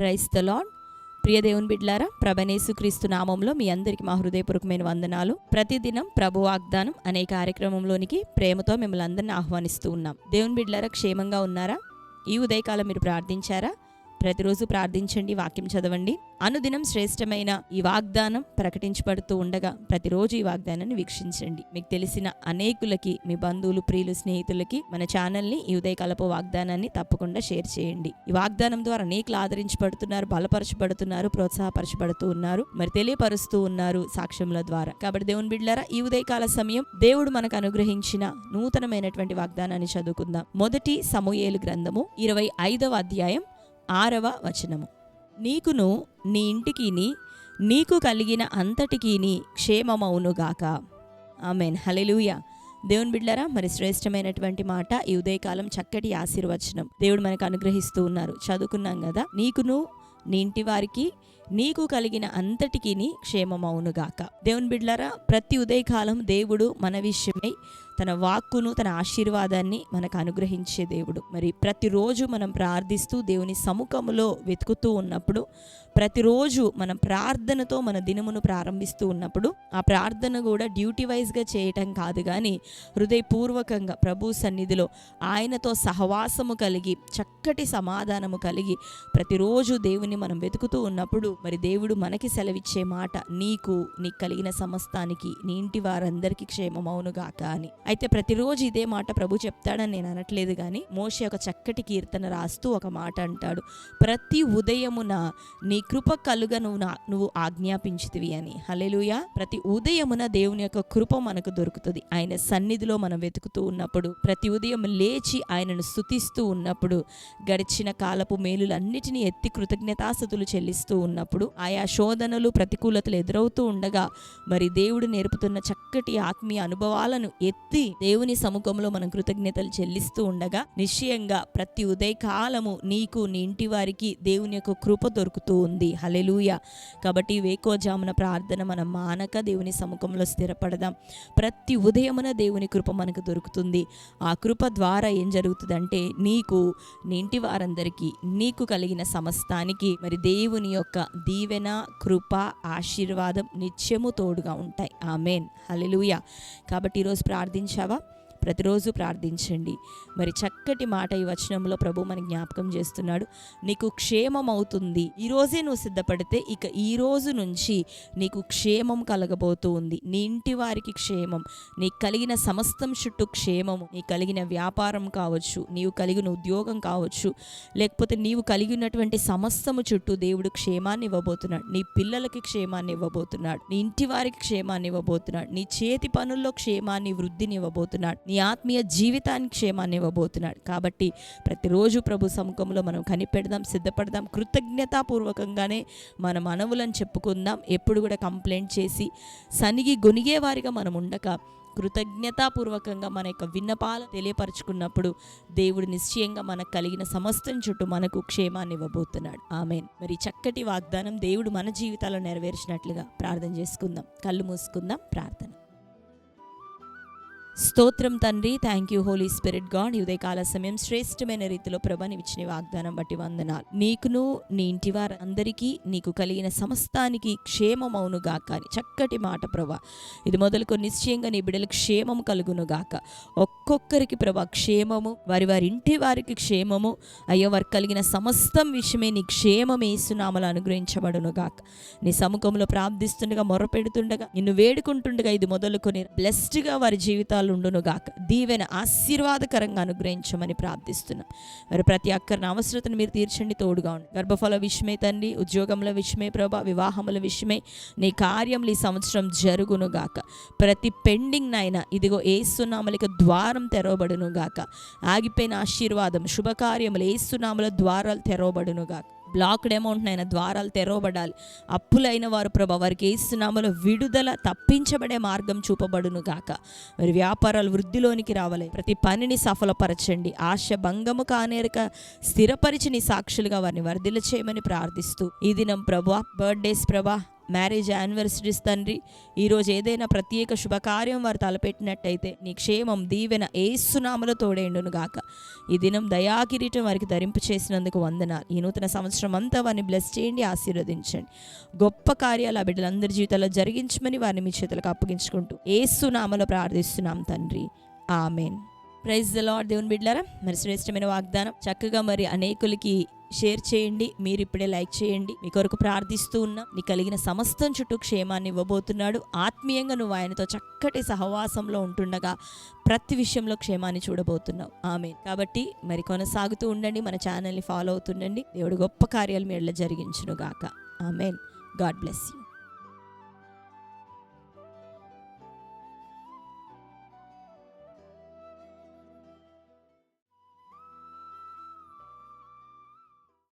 Praise the lord. ప్రియ దేవుని బిడ్డలారా, ప్రభువైన క్రీస్తు నామంలో మీ అందరికీ మా హృదయపూర్వకమైన వందనాలు. ప్రతిదినం ప్రభు వాగ్దానం అనే కార్యక్రమంలోనికి ప్రేమతో మిమ్మల్ని అందరిని ఆహ్వానిస్తూ ఉన్నాం. దేవుని బిడ్డలారా, క్షేమంగా ఉన్నారా? ఈ ఉదయకాలం మీరు ప్రార్థించారా? ప్రతిరోజు ప్రార్థించండి, వాక్యం చదవండి. అనుదినం శ్రేష్టమైన ఈ వాగ్దానం ప్రకటించబడుతూ ఉండగా ప్రతిరోజు ఈ వాగ్దానాన్ని వీక్షించండి. మీకు తెలిసిన అనేకులకి, మీ బంధువులు, ప్రియులు, స్నేహితులకి మన ఛానల్ని, ఈ ఉదయకాలపు వాగ్దానాన్ని తప్పకుండా షేర్ చేయండి. ఈ వాగ్దానం ద్వారా అనేకులు ఆదరించబడుతున్నారు, బలపరచబడుతున్నారు, ప్రోత్సాహపరచబడుతూ ఉన్నారు, మరి తెలియపరుస్తూ ఉన్నారు సాక్ష్యముల ద్వారా. కాబట్టి దేవుని బిడ్డలారా, ఈ ఉదయకాల సమయం దేవుడు మనకు అనుగ్రహించిన నూతనమైనటువంటి వాగ్దానాన్ని చదువుకుందాం. మొదటి సమూయేలు గ్రంథము 25వ అధ్యాయం 6వ వచనము. నీకును నీ ఇంటికిని నీకు కలిగిన అంతటికీని క్షేమమవునుగాక. ఆమేన్, హల్లెలూయా. దేవుని బిడ్డలారా, మరి శ్రేష్టమైనటువంటి మాట ఈ ఉదయకాలం, చక్కటి ఆశీర్వచనం దేవుడు మనకు అనుగ్రహిస్తూ ఉన్నారు. చదువుకున్నాం కదా, నీకును నీ ఇంటి వారికి నీకు కలిగిన అంతటికిని క్షేమమవునుగాక. దేవుని బిడ్డలారా, ప్రతి ఉదయకాలం దేవుడు మన విషయమై తన వాక్కును, తన ఆశీర్వాదాన్ని మనకు అనుగ్రహించే దేవుడు. మరి ప్రతిరోజు మనం ప్రార్థిస్తూ దేవుని సముఖములో వెతుకుతూ ఉన్నప్పుడు, ప్రతిరోజు మనం ప్రార్థనతో మన దినమును ప్రారంభిస్తూ ఉన్నప్పుడు, ఆ ప్రార్థన కూడా డ్యూటీ వైజ్గా చేయటం కాదు, కానీ హృదయపూర్వకంగా ప్రభు సన్నిధిలో ఆయనతో సహవాసము కలిగి, చక్కటి సమాధానము కలిగి ప్రతిరోజు దేవుని మనం వెతుకుతూ ఉన్నప్పుడు, మరి దేవుడు మనకి సెలవిచ్చే మాట, నీకు కలిగిన సమస్తానికి, నీ ఇంటి వారందరికీ క్షేమమవునుగాక అని. అయితే ప్రతిరోజు ఇదే మాట ప్రభు చెప్తాడని నేను అనట్లేదు, కానీ మోషే ఒక చక్కటి కీర్తన రాస్తూ ఒక మాట అంటాడు, ప్రతి ఉదయమున నీ కృప కలుగా నువ్వు ఆజ్ఞాపించితివి అని. హల్లెలూయా. ప్రతి ఉదయమున దేవుని యొక్క కృప మనకు దొరుకుతుంది. ఆయన సన్నిధిలో మనం వెతుకుతూ ఉన్నప్పుడు, ప్రతి ఉదయం లేచి ఆయనను స్తుతిస్తూ ఉన్నప్పుడు, గడిచిన కాలపు మేలులన్నిటినీ ఎత్తి కృతజ్ఞతాస్తుతులు చెల్లిస్తూ ఉన్నప్పుడు, ఆయా శోధనలు, ప్రతికూలతలు ఎదురవుతూ ఉండగా, మరి దేవుడు నేర్పుతున్న చక్కటి ఆత్మీయ అనుభవాలను ఎత్తి దేవుని సముఖంలో మనం కృతజ్ఞతలు చెల్లిస్తూ ఉండగా, నిశ్చయంగా ప్రతి ఉదయకాలము నీకు, నీ ఇంటి వారికి దేవుని యొక్క కృప దొరుకుతూ ఉంది. హల్లెలూయా. కాబట్టి వేకోజామున ప్రార్థన మనం మానక దేవుని సముఖంలో స్థిరపడదాం. ప్రతి ఉదయమున దేవుని కృప మనకు దొరుకుతుంది. ఆ కృప ద్వారా ఏం జరుగుతుందంటే, నీకు, నీ ఇంటి వారందరికీ, నీకు కలిగిన సమస్తానికి మరి దేవుని యొక్క దీవెన, కృప, ఆశీర్వాదం నిత్యము తోడుగా ఉంటాయి. ఆమేన్, హల్లెలూయా. కాబట్టి ఈరోజు ప్రార్థించావా? ప్రతిరోజు ప్రార్థించండి. మరి చక్కటి మాట ఈ వచనంలో ప్రభు మనకి జ్ఞాపకం చేస్తున్నాడు. నీకు క్షేమం అవుతుంది. ఈరోజే నువ్వు సిద్ధపడితే ఇక ఈ రోజు నుంచి నీకు క్షేమం కలగబోతూ ఉంది. నీ ఇంటి వారికి క్షేమం, నీకు కలిగిన సమస్తం చుట్టూ క్షేమము, నీకు కలిగిన వ్యాపారం కావచ్చు, నీవు కలిగిన ఉద్యోగం కావచ్చు, లేకపోతే నీవు కలిగినటువంటి సమస్తము చుట్టూ దేవుడు క్షేమాన్ని ఇవ్వబోతున్నాడు. నీ పిల్లలకి క్షేమాన్ని ఇవ్వబోతున్నాడు, నీ ఇంటి వారికి క్షేమాన్ని ఇవ్వబోతున్నాడు, నీ చేతి పనుల్లో క్షేమాన్ని, వృద్ధిని ఇవ్వబోతున్నాడు, నీ ఆత్మీయ జీవితానికి క్షేమాన్ని ఇవ్వబోతున్నాడు. కాబట్టి ప్రతిరోజు ప్రభు సముఖంలో మనం కనిపెడదాం, సిద్ధపడదాం. కృతజ్ఞతాపూర్వకంగానే మన మనవులను చెప్పుకుందాం. ఎప్పుడు కూడా కంప్లైంట్ చేసి సనిగి గొనిగే వారిగా మనం ఉండక, కృతజ్ఞతాపూర్వకంగా మన యొక్క విన్నపాలను తెలియపరచుకున్నప్పుడు దేవుడు నిశ్చయంగా మనకు కలిగిన సమస్తం చుట్టూ మనకు క్షేమాన్ని ఇవ్వబోతున్నాడు. ఆమేన్. మరి చక్కటి వాగ్దానం దేవుడు మన జీవితాల్లో నెరవేర్చినట్లుగా ప్రార్థన చేసుకుందాం. కళ్ళు మూసుకుందాం. ప్రార్థన. స్తోత్రం తండ్రి, thank you holy spirit God. ఈ ఉదయకాల సమయం శ్రేష్టమైన రీతిలో ప్రభా నీవు ఇచ్చిన వాగ్దానం బట్టి వందనాలు. నీకును, నీ ఇంటి వారందరికీ, నీకు కలిగిన సమస్తానికి క్షేమమవునుగాక అని చక్కటి మాట ప్రభా. ఇది మొదలుకొని నిశ్చయంగా నీ బిడ్డలకు క్షేమము కలుగునుగాక. ఒక్కొక్కరికి ప్రభా క్షేమము, వారి వారి ఇంటి వారికి క్షేమము, అయ్యో వారికి కలిగిన సమస్తం విషయమే నీ క్షేమం యేసునామములో అనుగ్రహించబడునుగాక. నీ సముఖంలో ప్రార్థిస్తుండగా, మొరపెడుతుండగా, నిన్ను వేడుకుంటుండగా ఇది మొదలుకొని బ్లెస్డ్గా వారి జీవితాలు ఉండునుగాక. దీవెన ఆశీర్వాదకరంగా అనుగ్రహించమని ప్రార్థిస్తున్నాం. మరి ప్రతి ఒక్కరిని అవసరతను మీరు తీర్చండి, తోడుగా ఉండి. గర్భఫల విషయమై తండ్రి, ఉద్యోగముల విషయమై ప్రభా, వివాహముల విషయమై నీ కార్యములు ఈ సంవత్సరం జరుగునుగాక. ప్రతి పెండింగ్ నాయన ఇదిగో యేసునామములో ద్వారం తెరవబడునుగాక. ఆగిపోయిన ఆశీర్వాదం, శుభకార్యములు యేసునామములో ద్వారాలు తెరవబడునుగాక. బ్లాక్డ్ అమౌంట్ అయిన ద్వారాలు తెరవబడాలి. అప్పులైన వారు ప్రభా, వారికి యేసునామములో విడుదల, తప్పించబడే మార్గం చూపబడును గాక. మరి వ్యాపారాలు వృద్ధిలోనికి రావాలి. ప్రతి పనిని సఫలపరచండి. ఆశ భంగము కానేరక స్థిరపరిచి నీ సాక్షులుగా వారిని వర్ధిల్ల చేయమని ప్రార్థిస్తూ, ఈ దినం ప్రభా, బర్త్డేస్ ప్రభా, మ్యారేజ్ యానివర్సరీస్ తండ్రి, ఈరోజు ఏదైనా ప్రత్యేక శుభకార్యం వారు తలపెట్టినట్టయితే నీ క్షేమం దీవెన యేసునామములో తోడేండును గాక. ఈ దినం దయాకిరీటం వారికి ధరింపు చేసినందుకు వందనాలు. ఈ నూతన సంవత్సరం అంతా వారిని బ్లెస్ చేయండి, ఆశీర్వదించండి. గొప్ప కార్యాలు ఆ బిడ్డలందరి జీవితాల్లో జరిగించమని వారిని మీ చేతులకు అప్పగించుకుంటూ యేసునామములో ప్రార్థిస్తున్నాం తండ్రి, ఆమెన్. Praise the lord. దేవుని బిడ్డలారా, మరి శ్రేష్టమైన వాగ్దానం చక్కగా మరి అనేకులకి షేర్ చేయండి. మీరు ఇప్పుడే లైక్ చేయండి. మీ కొరకు ప్రార్థిస్తూ ఉన్నాం. నీ కలిగిన సమస్తం చుట్టూ క్షేమాన్ని ఇవ్వబోతున్నాడు. ఆత్మీయంగా నువ్వు ఆయనతో చక్కటి సహవాసంలో ఉంటుండగా ప్రతి విషయంలో క్షేమాన్ని చూడబోతున్నావు. ఆమేన్. కాబట్టి మరి కొనసాగుతూ ఉండండి, మన ఛానల్ని ఫాలో అవుతుండండి. దేవుడు గొప్ప కార్యాలు మీ ఇళ్ళ జరిగించును గాక. ఆమేన్. God bless you.